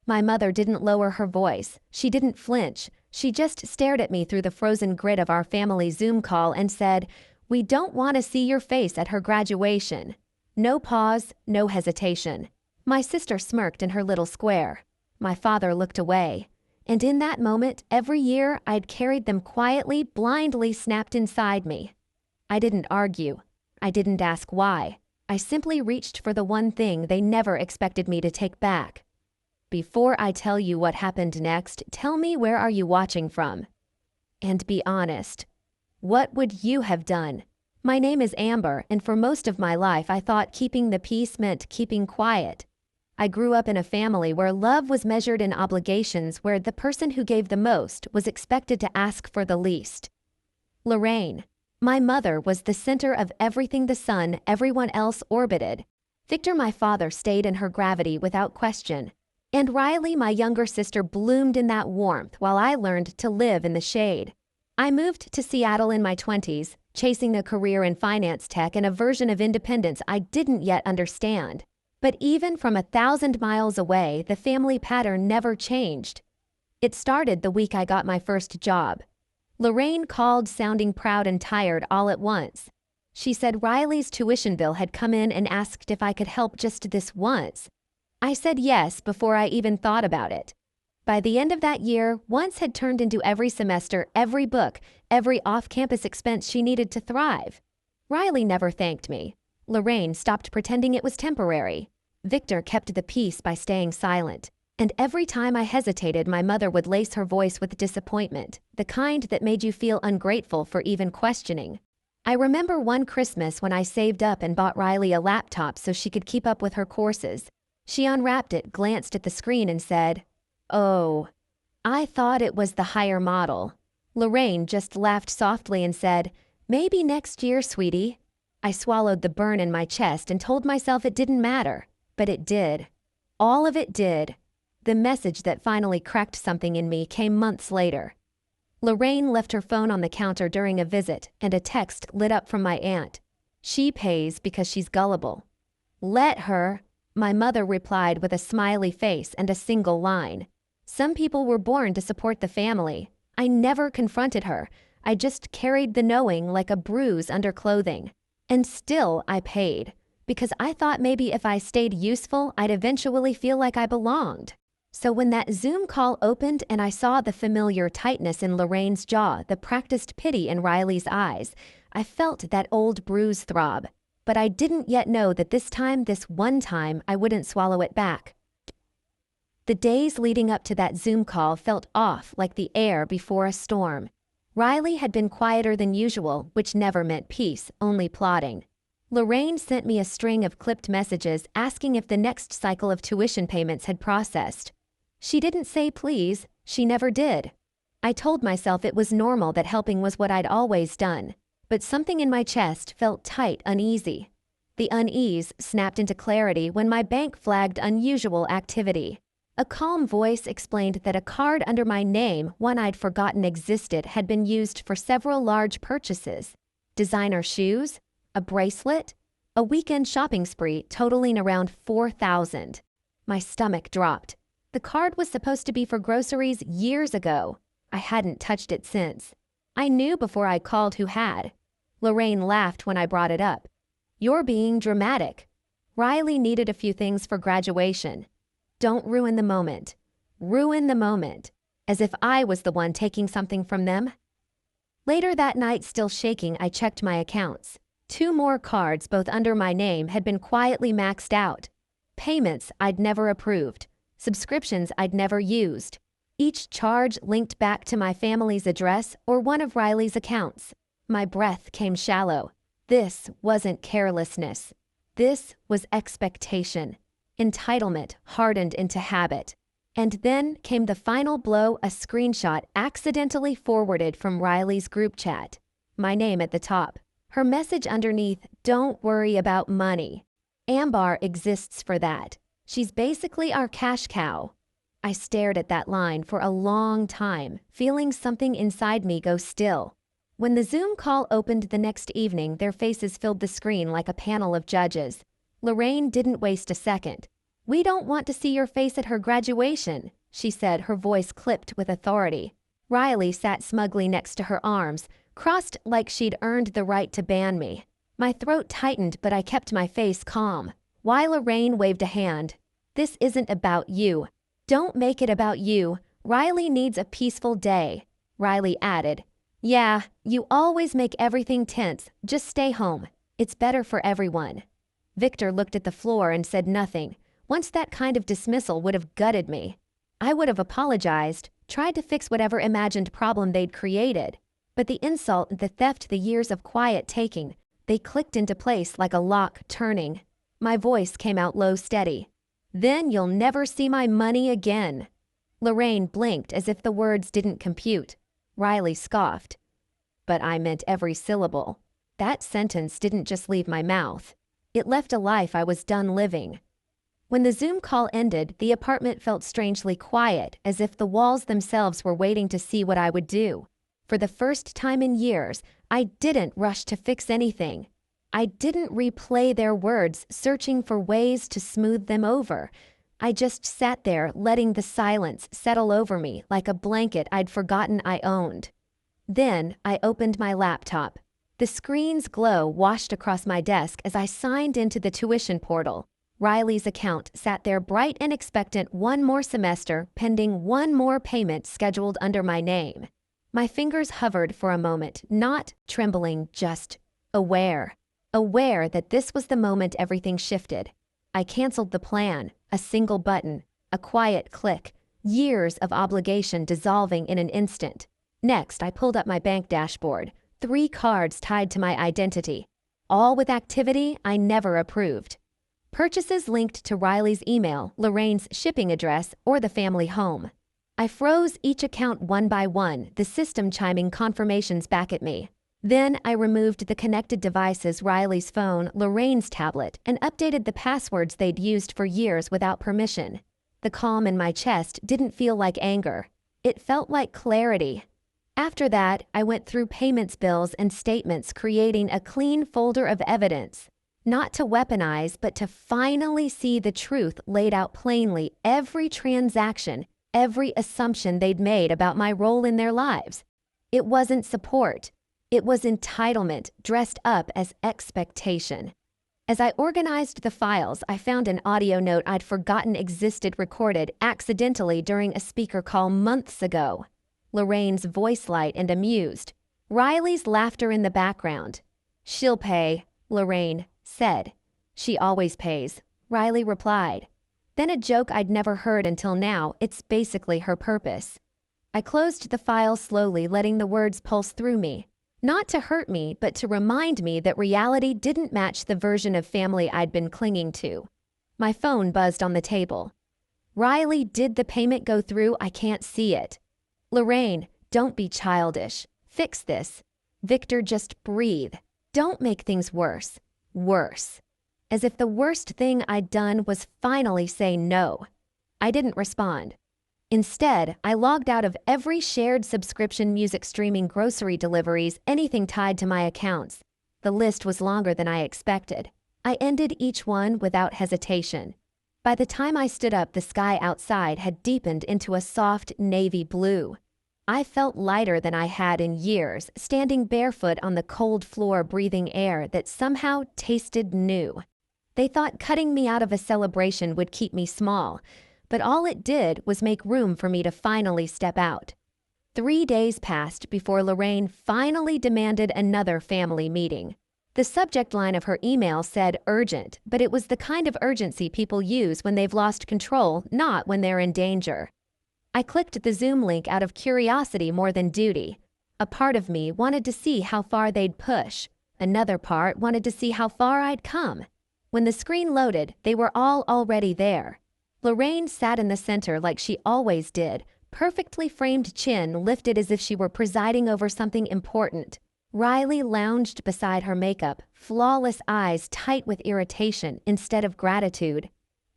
My mother didn't lower her voice. She didn't flinch. She just stared at me through the frozen grid of our family Zoom call and said, "We don't want to see your face at her graduation." No pause, no hesitation. My sister smirked in her little square. My father looked away. And in that moment, every year, I'd carried them quietly, blindly snapped inside me. I didn't argue. I didn't ask why. I simply reached for the one thing they never expected me to take back. Before I tell you what happened next, tell me, where are you watching from? And be honest. What would you have done? My name is Amber, and for most of my life I thought keeping the peace meant keeping quiet. I grew up in a family where love was measured in obligations, where the person who gave the most was expected to ask for the least. Lorraine, my mother, was the center of everything the sun everyone else orbited. Victor, my father, stayed in her gravity without question. And Riley, my younger sister, bloomed in that warmth while I learned to live in the shade. I moved to Seattle in my 20s, chasing a career in finance tech and a version of independence I didn't yet understand. But even from 1,000 miles away, the family pattern never changed. It started the week I got my first job. Lorraine called, sounding proud and tired all at once. She said Riley's tuition bill had come in and asked if I could help just this once. I said yes before I even thought about it. By the end of that year, once had turned into every semester, every book, every off-campus expense she needed to thrive. Riley never thanked me. Lorraine stopped pretending it was temporary. Victor kept the peace by staying silent. And every time I hesitated, my mother would lace her voice with disappointment, the kind that made you feel ungrateful for even questioning. I remember one Christmas when I saved up and bought Riley a laptop so she could keep up with her courses. She unwrapped it, glanced at the screen, and said, "Oh, I thought it was the higher model." Lorraine just laughed softly and said, "Maybe next year, sweetie." I swallowed the burn in my chest and told myself it didn't matter. But it did. All of it did. The message that finally cracked something in me came months later. Lorraine left her phone on the counter during a visit, and a text lit up from my aunt. "She pays because she's gullible." "Let her," my mother replied with a smiley face and a single line. Some people were born to support the family. I never confronted her. I just carried the knowing like a bruise under clothing. And still I paid, because I thought maybe if I stayed useful, I'd eventually feel like I belonged. So when that Zoom call opened and I saw the familiar tightness in Lorraine's jaw, the practiced pity in Riley's eyes, I felt that old bruise throb. But I didn't yet know that this time, this one time, I wouldn't swallow it back. The days leading up to that Zoom call felt off, like the air before a storm. Riley had been quieter than usual, which never meant peace, only plotting. Lorraine sent me a string of clipped messages asking if the next cycle of tuition payments had processed. She didn't say please, she never did. I told myself it was normal, that helping was what I'd always done. But something in my chest felt tight, uneasy. The unease snapped into clarity when my bank flagged unusual activity. A calm voice explained that a card under my name, one I'd forgotten existed, had been used for several large purchases. Designer shoes, a bracelet, a weekend shopping spree totaling around $4,000. My stomach dropped. The card was supposed to be for groceries years ago. I hadn't touched it since. I knew before I called who had. Lorraine laughed when I brought it up. "You're being dramatic. Riley needed a few things for graduation. Don't ruin the moment. Ruin the moment." As if I was the one taking something from them. Later that night, still shaking, I checked my accounts. 2 more cards, both under my name, had been quietly maxed out. Payments I'd never approved. Subscriptions I'd never used. Each charge linked back to my family's address or one of Riley's accounts. My breath came shallow. This wasn't carelessness. This was expectation. Entitlement hardened into habit. And then came the final blow, a screenshot accidentally forwarded from Riley's group chat. My name at the top. Her message underneath, "Don't worry about money. Amber exists for that. She's basically our cash cow." I stared at that line for a long time, feeling something inside me go still. When the Zoom call opened the next evening, their faces filled the screen like a panel of judges. Lorraine didn't waste a second. "We don't want to see your face at her graduation," she said, her voice clipped with authority. Riley sat smugly next to her arms, crossed like she'd earned the right to ban me. My throat tightened, but I kept my face calm. While Lorraine waved a hand. "This isn't about you. Don't make it about you. Riley needs a peaceful day." Riley added, "Yeah, you always make everything tense. Just stay home. It's better for everyone." Victor looked at the floor and said nothing. Once that kind of dismissal would have gutted me. I would have apologized, tried to fix whatever imagined problem they'd created. But the insult, the theft, the years of quiet taking, they clicked into place like a lock turning. My voice came out low, steady. "Then you'll never see my money again." Lorraine blinked as if the words didn't compute. Riley scoffed. But I meant every syllable. That sentence didn't just leave my mouth. It left a life I was done living. When the Zoom call ended, the apartment felt strangely quiet, as if the walls themselves were waiting to see what I would do. For the first time in years, I didn't rush to fix anything. I didn't replay their words, searching for ways to smooth them over. I just sat there, letting the silence settle over me like a blanket I'd forgotten I owned. Then I opened my laptop. The screen's glow washed across my desk as I signed into the tuition portal. Riley's account sat there bright and expectant, one more semester, pending one more payment scheduled under my name. My fingers hovered for a moment, not trembling, just aware. Aware that this was the moment everything shifted. I canceled the plan, a single button, a quiet click, years of obligation dissolving in an instant. Next, I pulled up my bank dashboard, 3 cards tied to my identity, all with activity I never approved. Purchases linked to Riley's email, Lorraine's shipping address, or the family home. I froze each account one by one, the system chiming confirmations back at me. Then I removed the connected devices, Riley's phone, Lorraine's tablet, and updated the passwords they'd used for years without permission. The calm in my chest didn't feel like anger. It felt like clarity. After that, I went through payments, bills, and statements, creating a clean folder of evidence. Not to weaponize, but to finally see the truth laid out plainly, every transaction, every assumption they'd made about my role in their lives. It wasn't support. It was entitlement dressed up as expectation. As I organized the files, I found an audio note I'd forgotten existed, recorded accidentally during a speaker call months ago. Lorraine's voice light and amused. Riley's laughter in the background. "She'll pay," Lorraine said. "She always pays," Riley replied. Then a joke I'd never heard until now, "It's basically her purpose." I closed the file slowly, letting the words pulse through me. Not to hurt me, but to remind me that reality didn't match the version of family I'd been clinging to. My phone buzzed on the table. "Riley, did the payment go through? I can't see it." "Lorraine, don't be childish. Fix this." "Victor, just breathe. Don't make things worse." Worse. As if the worst thing I'd done was finally say no. I didn't respond. Instead, I logged out of every shared subscription, music streaming, grocery deliveries, anything tied to my accounts. The list was longer than I expected. I ended each one without hesitation. By the time I stood up, the sky outside had deepened into a soft navy blue. I felt lighter than I had in years, standing barefoot on the cold floor, breathing air that somehow tasted new. They thought cutting me out of a celebration would keep me small, but all it did was make room for me to finally step out. 3 days passed before Lorraine finally demanded another family meeting. The subject line of her email said urgent, but it was the kind of urgency people use when they've lost control, not when they're in danger. I clicked the Zoom link out of curiosity more than duty. A part of me wanted to see how far they'd push. Another part wanted to see how far I'd come. When the screen loaded, they were all already there. Lorraine sat in the center like she always did, perfectly framed chin lifted as if she were presiding over something important. Riley lounged beside her, makeup, flawless eyes tight with irritation instead of gratitude.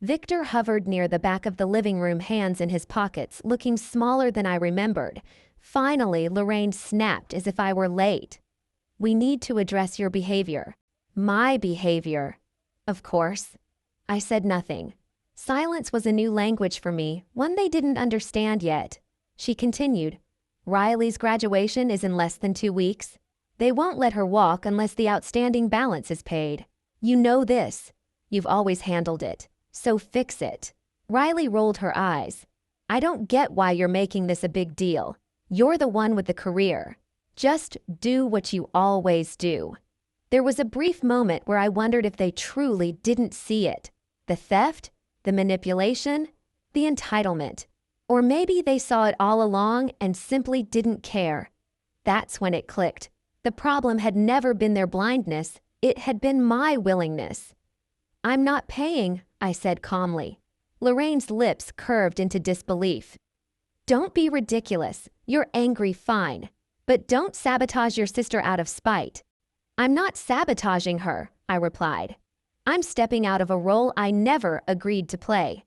Victor hovered near the back of the living room, hands in his pockets, looking smaller than I remembered. Finally, Lorraine snapped as if I were late. "We need to address your behavior." "My behavior?" "Of course." I said nothing. Silence was a new language for me, one they didn't understand yet. She continued, Riley's graduation is in less than 2 weeks. They won't let her walk unless the outstanding balance is paid. You know this. You've always handled it. So fix it. Riley rolled her eyes. I don't get why you're making this a big deal. You're the one with the career. Just do what you always do. There was a brief moment where I wondered if they truly didn't see it. The theft, the manipulation, the entitlement. Or maybe they saw it all along and simply didn't care. That's when it clicked. The problem had never been their blindness, it had been my willingness. I'm not paying, I said calmly. Lorraine's lips curved into disbelief. Don't be ridiculous. You're angry, fine. But don't sabotage your sister out of spite. I'm not sabotaging her, I replied. I'm stepping out of a role I never agreed to play.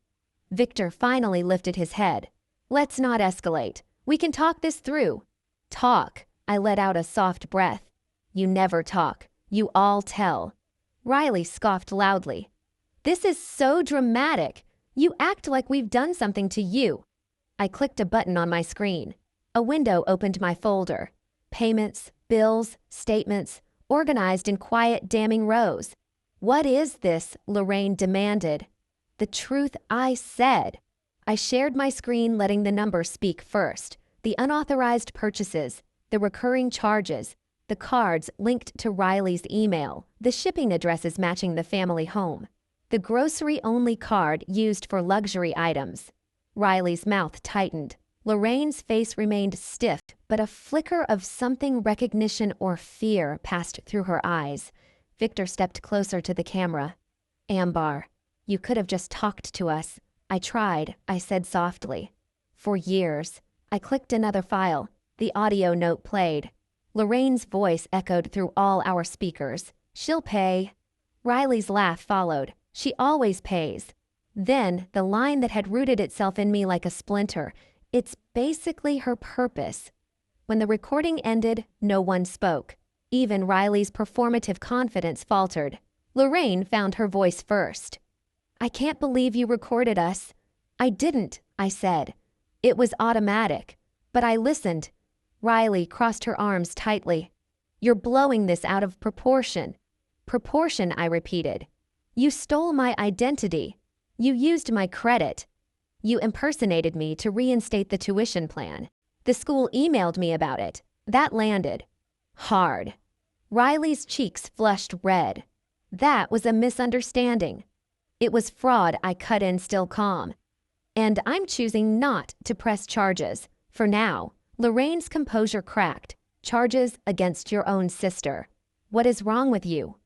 Victor finally lifted his head. Let's not escalate. We can talk this through. Talk. I let out a soft breath. You never talk. You all tell. Riley scoffed loudly. This is so dramatic. You act like we've done something to you. I clicked a button on my screen. A window opened my folder. Payments, bills, statements, organized in quiet, damning rows. What is this? Lorraine demanded. The truth, I said. I shared my screen, letting the numbers speak first. The unauthorized purchases, the recurring charges, the cards linked to Riley's email, the shipping addresses matching the family home, the grocery-only card used for luxury items. Riley's mouth tightened. Lorraine's face remained stiff, but a flicker of something recognition or fear passed through her eyes. Victor stepped closer to the camera. Ambar, you could have just talked to us. I tried, I said softly. For years. I clicked another file. The audio note played. Lorraine's voice echoed through all our speakers. She'll pay. Riley's laugh followed. She always pays. Then, the line that had rooted itself in me like a splinter. It's basically her purpose. When the recording ended, no one spoke. Even Riley's performative confidence faltered. Lorraine found her voice first. I can't believe you recorded us. I didn't, I said. It was automatic. But I listened. Riley crossed her arms tightly. You're blowing this out of proportion. Proportion, I repeated. You stole my identity. You used my credit. You impersonated me to reinstate the tuition plan. The school emailed me about it. That landed. Hard. Riley's cheeks flushed red. That was a misunderstanding. It was fraud, I cut in, still calm. And I'm choosing not to press charges. For now. Lorraine's composure cracked. Charges against your own sister. What is wrong with you?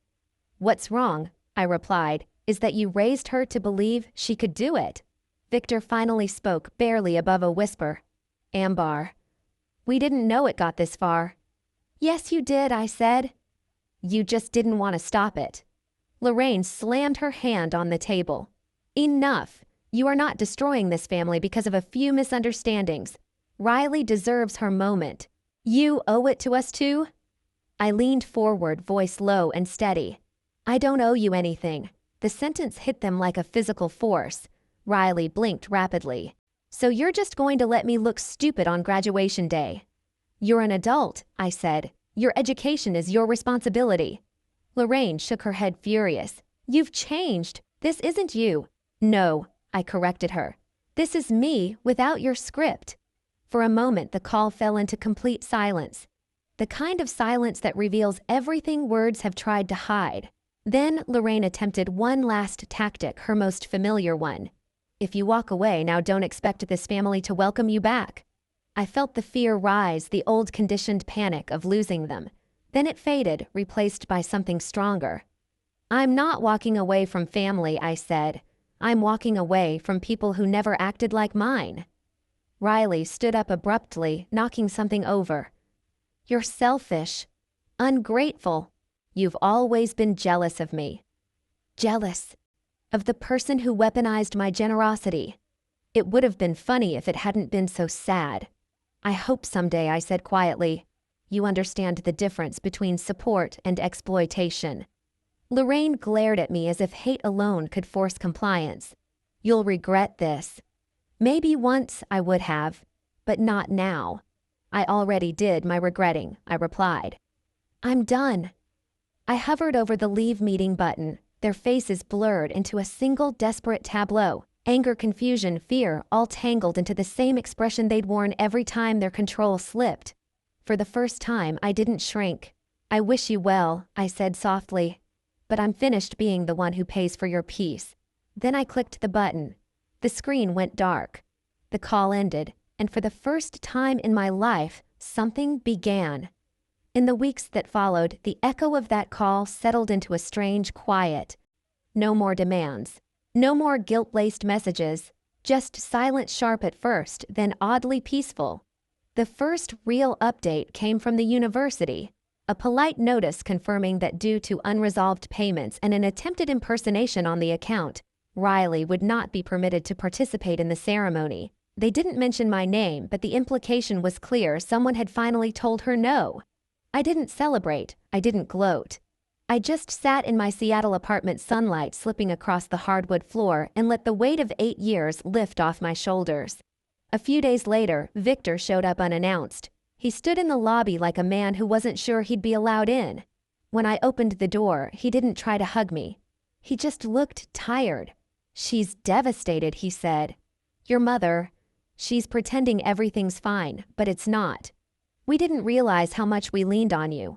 What's wrong, I replied, is that you raised her to believe she could do it. Victor finally spoke, barely above a whisper. Ambar, we didn't know it got this far. Yes, you did, I said. You just didn't want to stop it. Lorraine slammed her hand on the table. Enough. You are not destroying this family because of a few misunderstandings. Riley deserves her moment. You owe it to us too? I leaned forward, voice low and steady. I don't owe you anything. The sentence hit them like a physical force. Riley blinked rapidly. So you're just going to let me look stupid on graduation day? You're an adult, I said. Your education is your responsibility. Lorraine shook her head furious. You've changed. This isn't you. No, I corrected her. This is me without your script. For a moment, the call fell into complete silence. The kind of silence that reveals everything words have tried to hide. Then Lorraine attempted one last tactic, her most familiar one. If you walk away, now don't expect this family to welcome you back. I felt the fear rise, the old conditioned panic of losing them. Then it faded, replaced by something stronger. I'm not walking away from family, I said. I'm walking away from people who never acted like mine. Riley stood up abruptly, knocking something over. You're selfish. Ungrateful. You've always been jealous of me. Jealous. Of the person who weaponized my generosity. It would have been funny if it hadn't been so sad. I hope someday, I said quietly, you understand the difference between support and exploitation. Lorraine glared at me as if hate alone could force compliance. You'll regret this. Maybe once I would have, but not now. I already did my regretting, I replied. I'm done. I hovered over the leave meeting button, their faces blurred into a single desperate tableau, anger, confusion, fear, all tangled into the same expression they'd worn every time their control slipped. For the first time, I didn't shrink. I wish you well, I said softly. But I'm finished being the one who pays for your peace. Then I clicked the button. The screen went dark. The call ended, and for the first time in my life, something began. In the weeks that followed, the echo of that call settled into a strange quiet. No more demands. No more guilt-laced messages. Just silent, sharp at first, then oddly peaceful. The first real update came from the university. A polite notice confirming that due to unresolved payments and an attempted impersonation on the account, Riley would not be permitted to participate in the ceremony. They didn't mention my name, but the implication was clear. Someone had finally told her no. I didn't celebrate. I didn't gloat. I just sat in my Seattle apartment, sunlight slipping across the hardwood floor, and let the weight of 8 years lift off my shoulders. A few days later, Victor showed up unannounced. He stood in the lobby like a man who wasn't sure he'd be allowed in. When I opened the door, he didn't try to hug me. He just looked tired. She's devastated, he said. Your mother, she's pretending everything's fine, but it's not. We didn't realize how much we leaned on you.